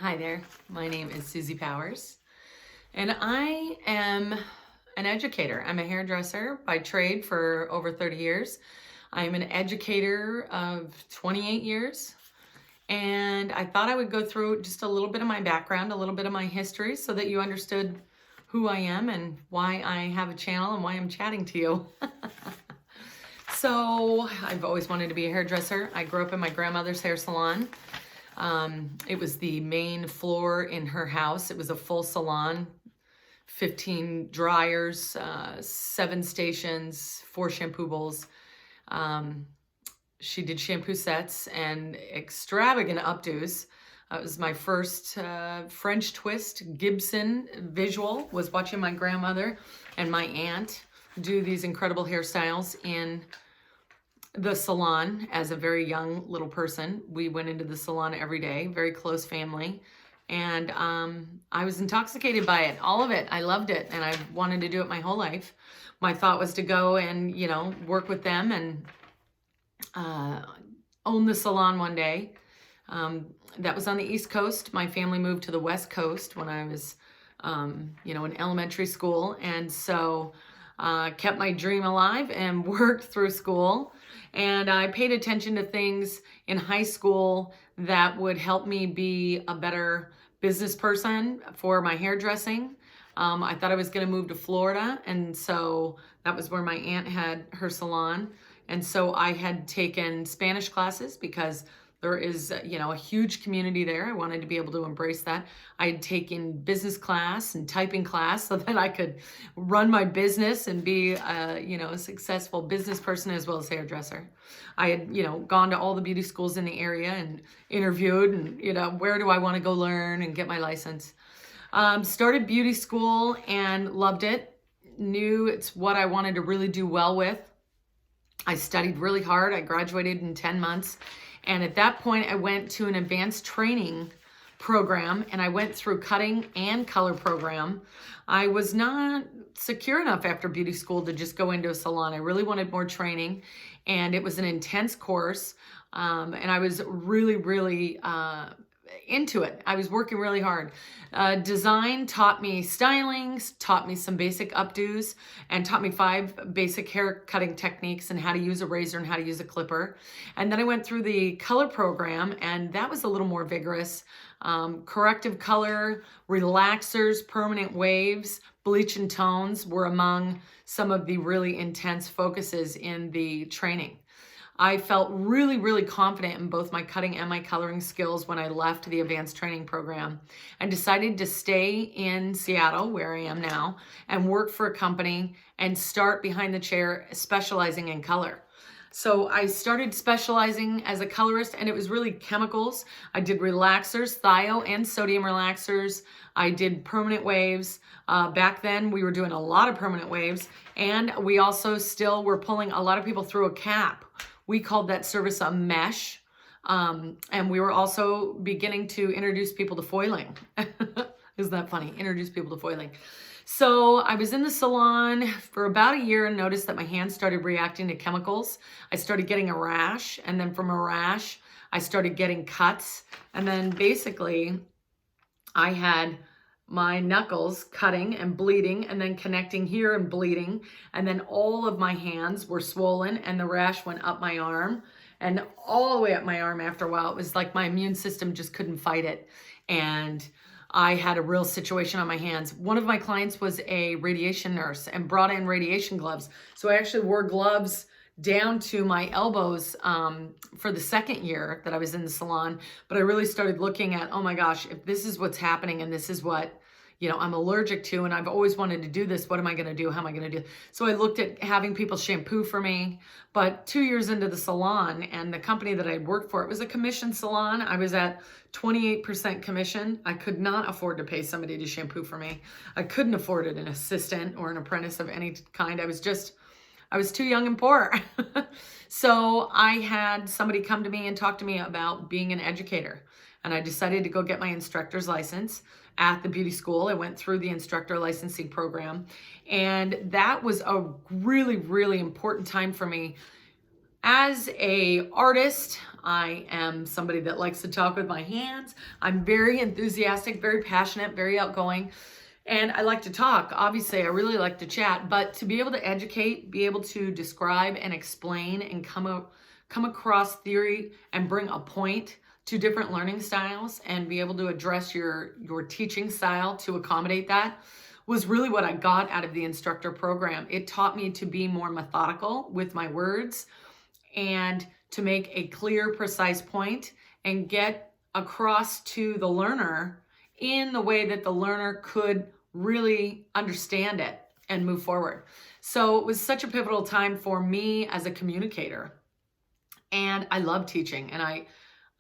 Hi there, my name is Susie Powers, and I am an educator. I'm a hairdresser by trade for over 30 years. I'm an educator of 28 years, and I thought I would go through just a little bit of my background, a little bit of my history, so that you understood who I am and why I have a channel and why I'm chatting to you. So, I've always wanted to be a hairdresser. I grew up in my grandmother's hair salon. It was the main floor in her house. It was a full salon, 15 dryers, 7 stations, 4 shampoo bowls. She did shampoo sets and extravagant updos. It was my first French twist Gibson visual, was watching my grandmother and my aunt do these incredible hairstyles in the salon as a very young little person. We went into the salon every day, very close family. And I was intoxicated by it, all of it. I loved it, and I wanted to do it my whole life. My thought was to go and, work with them and own the salon one day. That was on the East Coast. My family moved to the West Coast when I was, in elementary school. And so kept my dream alive and worked through school. And I paid attention to things in high school that would help me be a better business person for my hairdressing. I thought I was going to move to Florida, and so that was where my aunt had her salon. And so I had taken Spanish classes because there is, a huge community there. I wanted to be able to embrace that. I had taken business class and typing class so that I could run my business and be, a successful business person as well as hairdresser. I had, gone to all the beauty schools in the area and interviewed and, where do I want to go learn and get my license. Started beauty school and loved it. Knew it's what I wanted to really do well with. I studied really hard. I graduated in 10 months. And at that point, I went to an advanced training program, and I went through cutting and color program. I was not secure enough after beauty school to just go into a salon. I really wanted more training, and it was an intense course. And I was really, really into it. I was working really hard. Design taught me styling, taught me some basic updos, and taught me 5 basic hair cutting techniques and how to use a razor and how to use a clipper. And then I went through the color program, and that was a little more vigorous. Corrective color, relaxers, permanent waves, bleach and tones were among some of the really intense focuses in the training. I felt really, really confident in both my cutting and my coloring skills when I left the advanced training program and decided to stay in Seattle, where I am now, and work for a company and start behind the chair specializing in color. So I started specializing as a colorist, and it was really chemicals. I did relaxers, thio and sodium relaxers. I did permanent waves. Back then, we were doing a lot of permanent waves, and we also still were pulling a lot of people through a cap. We called that service a mesh, and we were also beginning to introduce people to foiling. Isn't that funny? Introduce people to foiling. So I was in the salon for about a year and noticed that my hands started reacting to chemicals. I started getting a rash, and then from a rash, I started getting cuts. And then basically, I had my knuckles cutting and bleeding, and then connecting here and bleeding. And then all of my hands were swollen, and the rash went up my arm and all the way up my arm. After a while, it was like my immune system just couldn't fight it. And I had a real situation on my hands. One of my clients was a radiation nurse and brought in radiation gloves. So I actually wore gloves down to my elbows for the second year that I was in the salon. But I really started looking at, oh my gosh, if this is what's happening and this is what, I'm allergic to, and I've always wanted to do this, what am I going to do? How am I going to do? So I looked at having people shampoo for me. But 2 years into the salon and the company that I'd worked for, it was a commission salon. I was at 28% commission. I could not afford to pay somebody to shampoo for me. I couldn't afford it, an assistant or an apprentice of any kind. I was too young and poor. So I had somebody come to me and talk to me about being an educator. And I decided to go get my instructor's license at the beauty school. I went through the instructor licensing program. And that was a really, really important time for me. As a artist, I am somebody that likes to talk with my hands. I'm very enthusiastic, very passionate, very outgoing, and I like to talk. Obviously, I really like to chat, but to be able to educate, be able to describe and explain and come across theory and bring a point to different learning styles and be able to address your teaching style to accommodate that was really what I got out of the instructor program. It taught me to be more methodical with my words and to make a clear, precise point and get across to the learner in the way that the learner could really understand it and move forward. So it was such a pivotal time for me as a communicator. And I love teaching, and I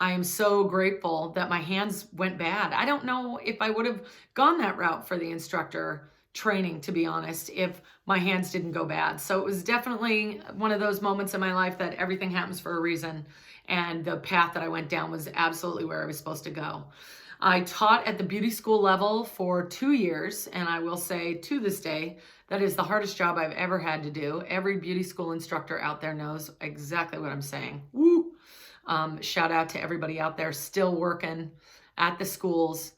am so grateful that my hands went bad. I don't know if I would have gone that route for the instructor training, to be honest, if my hands didn't go bad. So it was definitely one of those moments in my life that everything happens for a reason. And the path that I went down was absolutely where I was supposed to go. I taught at the beauty school level for 2 years, and I will say to this day, that is the hardest job I've ever had to do. Every beauty school instructor out there knows exactly what I'm saying. Woo! Shout out to everybody out there still working at the schools.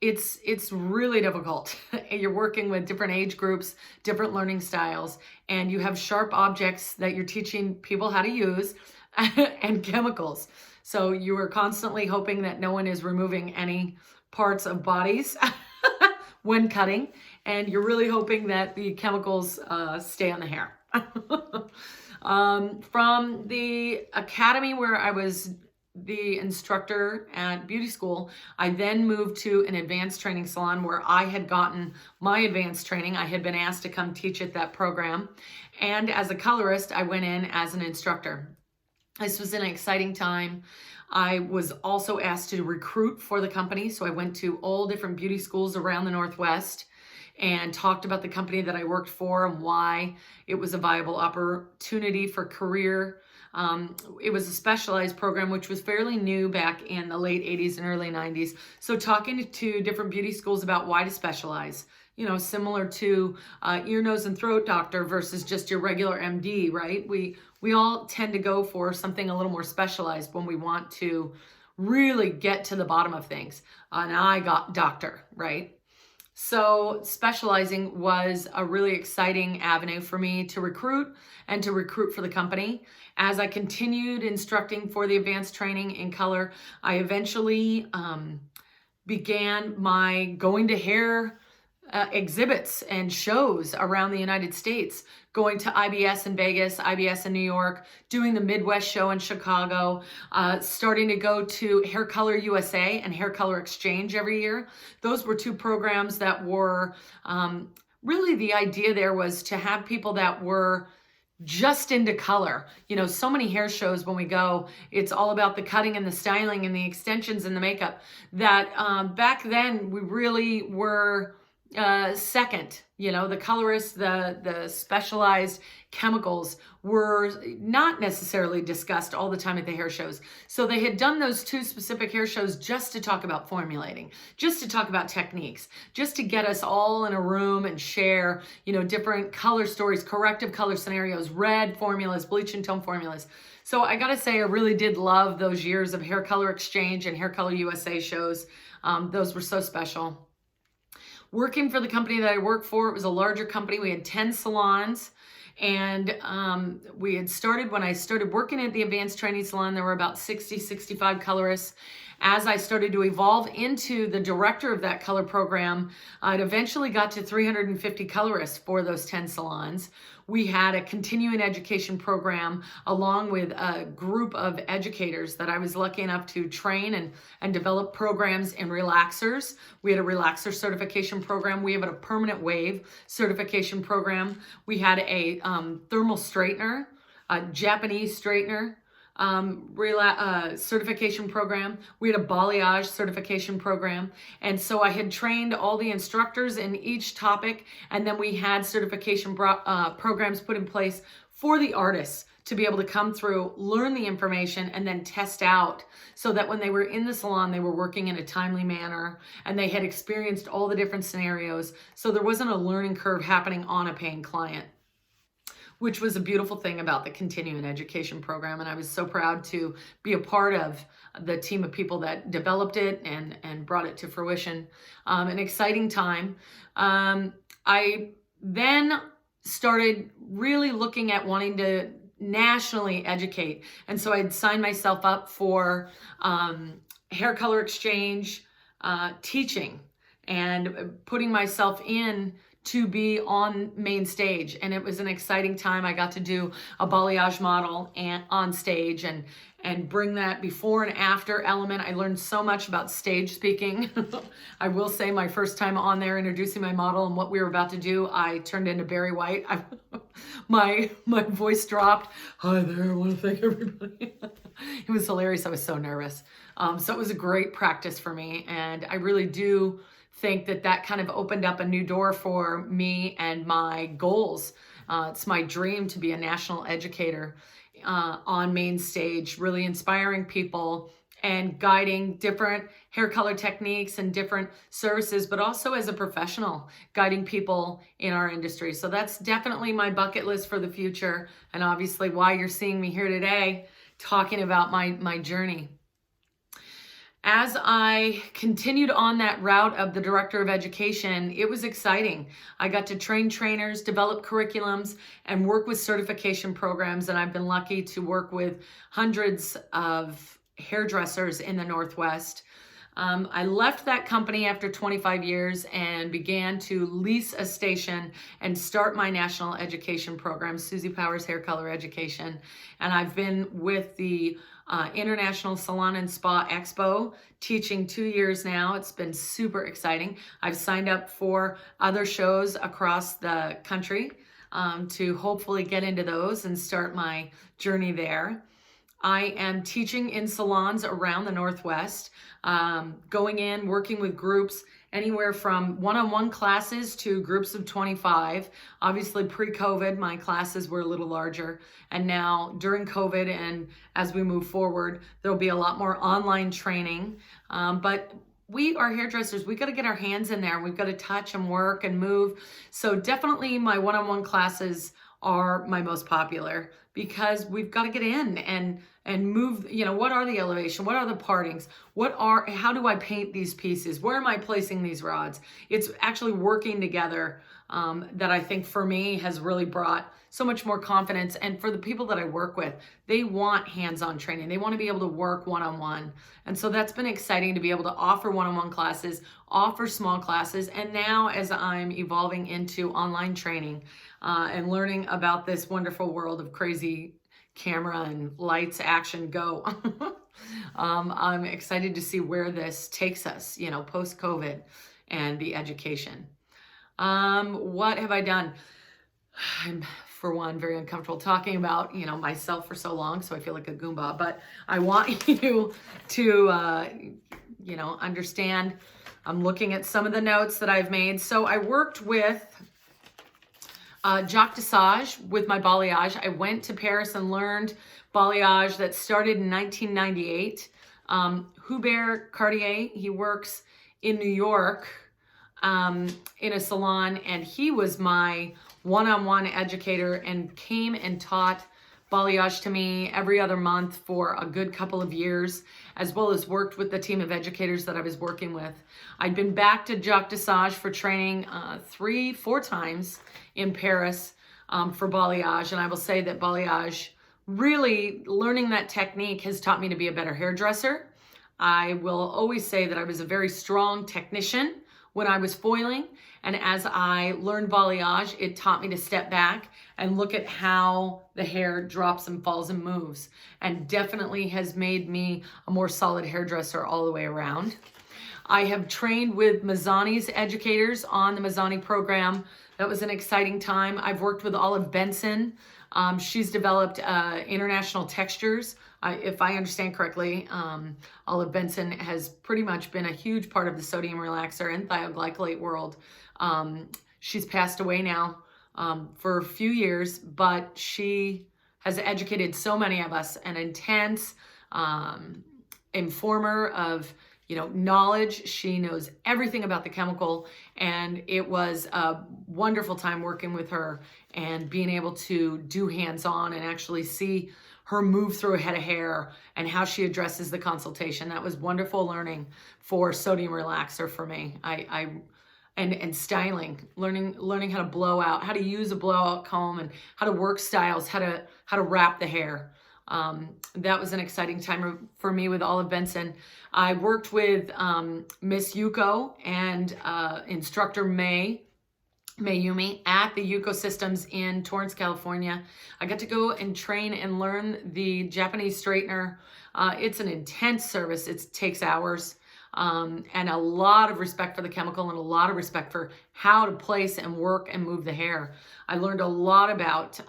It's really difficult. You're working with different age groups, different learning styles, and you have sharp objects that you're teaching people how to use and chemicals. So you are constantly hoping that no one is removing any parts of bodies when cutting, and you're really hoping that the chemicals stay on the hair. From the academy where I was the instructor at beauty school, I then moved to an advanced training salon where I had gotten my advanced training. I had been asked to come teach at that program. And as a colorist, I went in as an instructor. This was an exciting time. I was also asked to recruit for the company. So I went to all different beauty schools around the Northwest and talked about the company that I worked for and why it was a viable opportunity for career. It was a specialized program, which was fairly new back in the late 80s and early 90s. So talking to different beauty schools about why to specialize, similar to ear, nose, and throat doctor versus just your regular MD, right? We all tend to go for something a little more specialized when we want to really get to the bottom of things. An eye doctor, right? So specializing was a really exciting avenue for me to recruit and to recruit for the company. As I continued instructing for the advanced training in color, I eventually began my going to hair exhibits and shows around the United States, going to IBS in Vegas, IBS in New York, doing the Midwest show in Chicago, starting to go to Haircolor USA and Haircolor Exchange every year. Those were two programs that were really, the idea there was to have people that were just into color. So many hair shows when we go, it's all about the cutting and the styling and the extensions and the makeup, that back then we really were second. The colorists, the specialized chemicals were not necessarily discussed all the time at the hair shows. So they had done those two specific hair shows just to talk about formulating, just to talk about techniques, just to get us all in a room and share, different color stories, corrective color scenarios, red formulas, bleach and tone formulas. So I gotta say, I really did love those years of Haircolor Exchange and Haircolor USA shows. Those were so special. Working for the company that I worked for, it was a larger company. We had 10 salons, and we had started, when I started working at the advanced training salon, there were about 60, 65 colorists. As I started to evolve into the director of that color program, it eventually got to 350 colorists for those 10 salons. We had a continuing education program along with a group of educators that I was lucky enough to train and develop programs in relaxers. We had a relaxer certification program. We have a permanent wave certification program. We had a thermal straightener, a Japanese straightener, certification program. We had a balayage certification program. And so I had trained all the instructors in each topic. And then we had certification programs put in place for the artists to be able to come through, learn the information, and then test out so that when they were in the salon, they were working in a timely manner and they had experienced all the different scenarios. So there wasn't a learning curve happening on a paying client. which was a beautiful thing about the continuing education program. And I was so proud to be a part of the team of people that developed it and brought it to fruition. An exciting time. I then started really looking at wanting to nationally educate. And so I'd signed myself up for hair color exchange, teaching, and putting myself in to be on main stage. And it was an exciting time. I got to do a balayage model on stage and bring that before and after element. I learned so much about stage speaking. I will say my first time on there introducing my model and what we were about to do, I turned into Barry White. My voice dropped. Hi there, I want to thank everybody. It was hilarious. I was so nervous. So it was a great practice for me. And I really do think that kind of opened up a new door for me and my goals. It's my dream to be a national educator on main stage, really inspiring people and guiding different hair color techniques and different services, but also as a professional, guiding people in our industry. So that's definitely my bucket list for the future, and obviously why you're seeing me here today talking about my journey. As I continued on that route of the director of education, it was exciting. I got to train trainers, develop curriculums, and work with certification programs. And I've been lucky to work with hundreds of hairdressers in the Northwest. I left that company after 25 years and began to lease a station and start my national education program, Susie Powers Hair Color Education. And I've been with the International Salon and Spa Expo teaching 2 years now. It's been super exciting. I've signed up for other shows across the country to hopefully get into those and start my journey there. I am teaching in salons around the Northwest, going in, working with groups, anywhere from one-on-one classes to groups of 25. Obviously, pre-COVID, my classes were a little larger. And now during COVID and as we move forward, there'll be a lot more online training. But we are hairdressers. We got to get our hands in there. We've got to touch and work and move. So definitely my one-on-one classes are my most popular because we've got to get in and move. You know, what are the elevation? What are the partings? How do I paint these pieces? Where am I placing these rods? It's actually working together that I think for me has really brought so much more confidence. And for the people that I work with, they want hands-on training. They want to be able to work one-on-one. And so that's been exciting to be able to offer one-on-one classes, offer small classes. And now as I'm evolving into online training and learning about this wonderful world of crazy camera and lights, action, go. I'm excited to see where this takes us, you know, post-COVID and the education. What have I done? I'm, for one, very uncomfortable talking about, you know, myself for so long, so I feel like a Goomba, but I want you to, you know, understand. I'm looking at some of the notes that I've made. So I worked with Jacques Desage with my balayage. I went to Paris and learned balayage that started in 1998. Hubert Cartier, he works in New York in a salon, and he was my one-on-one educator and came and taught balayage to me every other month for a good couple of years, as well as worked with the team of educators that I was working with. I'd been back to Jacques Desage for training 3-4 times in Paris for balayage, and I will say that balayage, really learning that technique has taught me to be a better hairdresser. I will always say that I was a very strong technician when I was foiling, and as I learned balayage, it taught me to step back and look at how the hair drops and falls and moves, and definitely has made me a more solid hairdresser all the way around. I have trained with Mazzani's educators on the Mazzani program. That was an exciting time. I've worked with Olive Benson. She's developed international textures. If I understand correctly, Olive Benson has pretty much been a huge part of the sodium relaxer and thioglycolate world. She's passed away now for a few years, but she has educated so many of us, an intense informer of, you know, knowledge. She knows everything about the chemical, and it was a wonderful time working with her and being able to do hands-on and actually see her move through a head of hair and how she addresses the consultation. That was wonderful learning for sodium relaxer for me. And styling, learning how to blow out, how to use a blowout comb, and how to work styles, how to wrap the hair. That was an exciting time for me with Olive Benson. I worked with Miss Yuko and instructor Mayumi at the Yuko Systems in Torrance, California. I got to go and train and learn the Japanese straightener. It's an intense service. It takes hours. And a lot of respect for the chemical and a lot of respect for how to place and work and move the hair. I learned a lot about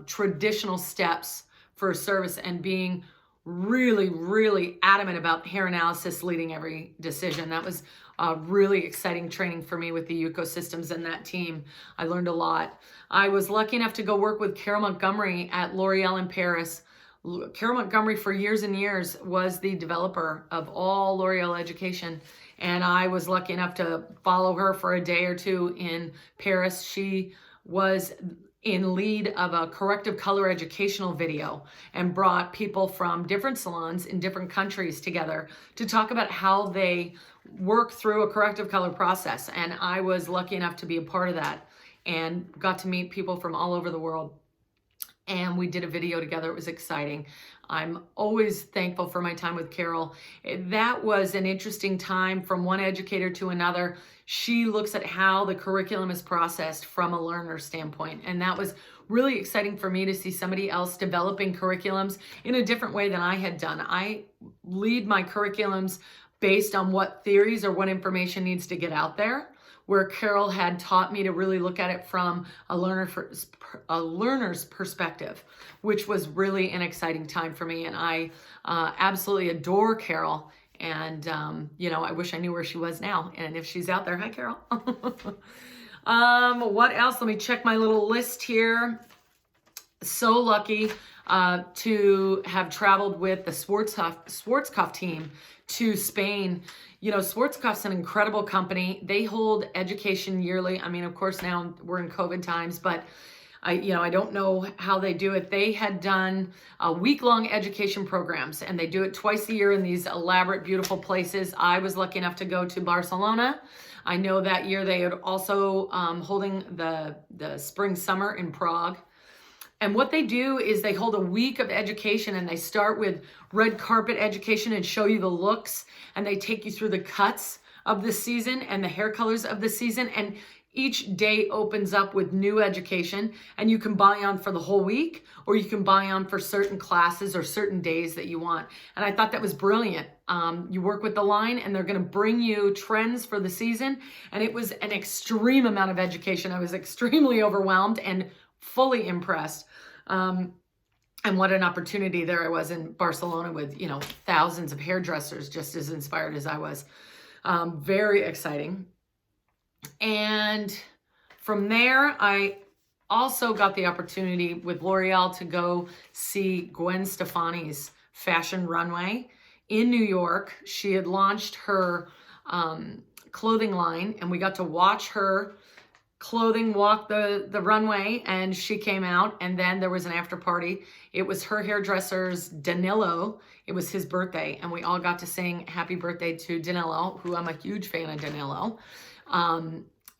traditional steps for a service and being really, really adamant about hair analysis leading every decision. That was really exciting training for me with the Yuko Systems and that team. I learned a lot. I was lucky enough to go work with Carol Montgomery at L'Oreal in Paris. Carol Montgomery for years and years was the developer of all L'Oreal education, and I was lucky enough to follow her for a day or two in Paris. She was in lead of a corrective color educational video and brought people from different salons in different countries together to talk about how they work through a corrective color process. And I was lucky enough to be a part of that and got to meet people from all over the world. And we did a video together. It was exciting. I'm always thankful for my time with Carol. That was an interesting time from one educator to another. She looks at how the curriculum is processed from a learner standpoint. And that was really exciting for me to see somebody else developing curriculums in a different way than I had done. I lead my curriculums based on what theories or what information needs to get out there, where Carol had taught me to really look at it from a learner's perspective, which was really an exciting time for me. And I absolutely adore Carol. And, I wish I knew where she was now. And if she's out there, hi, Carol. What else? Let me check my little list here. So lucky to have traveled with the Schwarzkopf team to Spain. Schwarzkopf's an incredible company. They hold education yearly. I mean, of course, now we're in COVID times, but I don't know how they do it. They had done week-long education programs, and they do it twice a year in these elaborate, beautiful places. I was lucky enough to go to Barcelona. I know that year they are also holding the spring summer in Prague. And what they do is they hold a week of education, and they start with red carpet education and show you the looks, and they take you through the cuts of the season and the hair colors of the season. And each day opens up with new education, and you can buy on for the whole week, or you can buy on for certain classes or certain days that you want. And I thought that was brilliant. You work with the line, and they're going to bring you trends for the season. And it was an extreme amount of education. I was extremely overwhelmed and fully impressed. And what an opportunity there I was in Barcelona with, thousands of hairdressers just as inspired as I was. Very exciting. And from there, I also got the opportunity with L'Oreal to go see Gwen Stefani's fashion runway in New York. She had launched her clothing line, and we got to watch her clothing walk the runway, and she came out, and then there was an after party. It was her hairdresser's Danilo. It was his birthday, and we all got to sing happy birthday to Danilo, who I'm a huge fan of Danilo.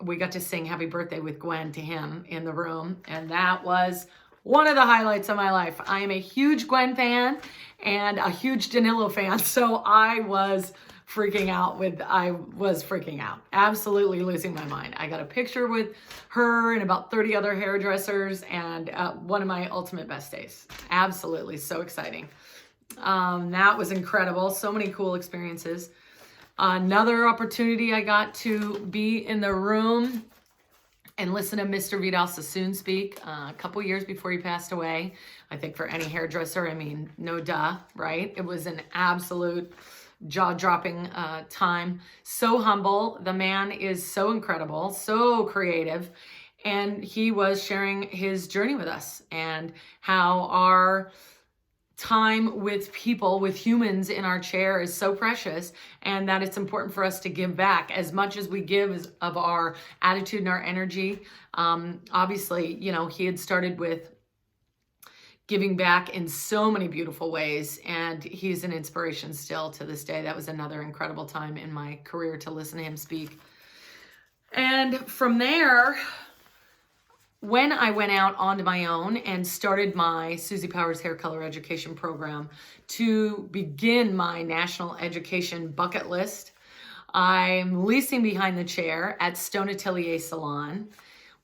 We got to sing happy birthday with Gwen to him in the room, and that was one of the highlights of my life. I am a huge Gwen fan and a huge Danilo fan, so I was freaking out, absolutely losing my mind. I got a picture with her and about 30 other hairdressers, and one of my ultimate best days. Absolutely, so exciting. That was incredible. So many cool experiences. Another opportunity, I got to be in the room and listen to Mr. Vidal Sassoon speak a couple years before he passed away. I think for any hairdresser, no duh, right? It was an absolute jaw-dropping time. So humble. The man is so incredible, so creative. And he was sharing his journey with us and how our time with people, with humans in our chair is so precious, and that it's important for us to give back as much as we give of our attitude and our energy. Obviously, you know, he had started with giving back in so many beautiful ways, and he's an inspiration still to this day. That was another incredible time in my career to listen to him speak. And from there, when I went out on my own and started my Susie Powers Hair Color Education Program to begin my national education bucket list, I'm leasing behind the chair at Stone Atelier Salon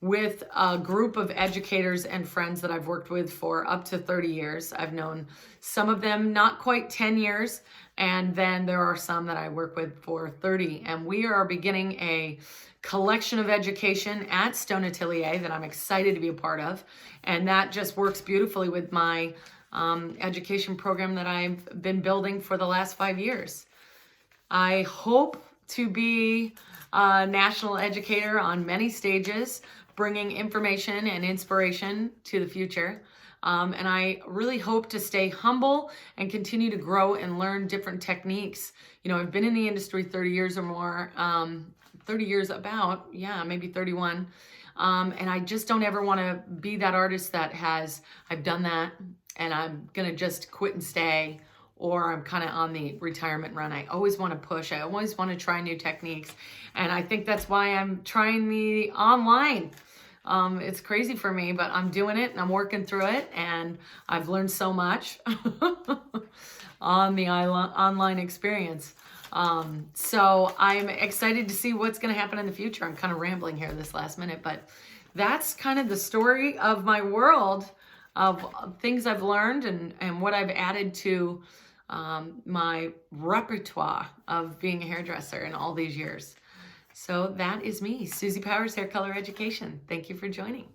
with a group of educators and friends that I've worked with for up to 30 years. I've known some of them not quite 10 years, and then there are some that I work with for 30. And we are beginning a collection of education at Stone Atelier that I'm excited to be a part of. And that just works beautifully with my education program that I've been building for the last 5 years. I hope to be a national educator on many stages, bringing information and inspiration to the future. And I really hope to stay humble and continue to grow and learn different techniques. You know, I've been in the industry 30 years or more, 30 years about, yeah, maybe 31. And I just don't ever want to be that artist that I've done that and I'm going to just quit and stay, or I'm kind of on the retirement run. I always want to push. I always want to try new techniques. And I think that's why I'm trying the online. It's crazy for me, but I'm doing it and I'm working through it, and I've learned so much on the online experience. So I'm excited to see what's going to happen in the future. I'm kind of rambling here this last minute, but that's kind of the story of my world, of things I've learned and what I've added to my repertoire of being a hairdresser in all these years. So that is me, Susie Powers, Hair Color Education. Thank you for joining.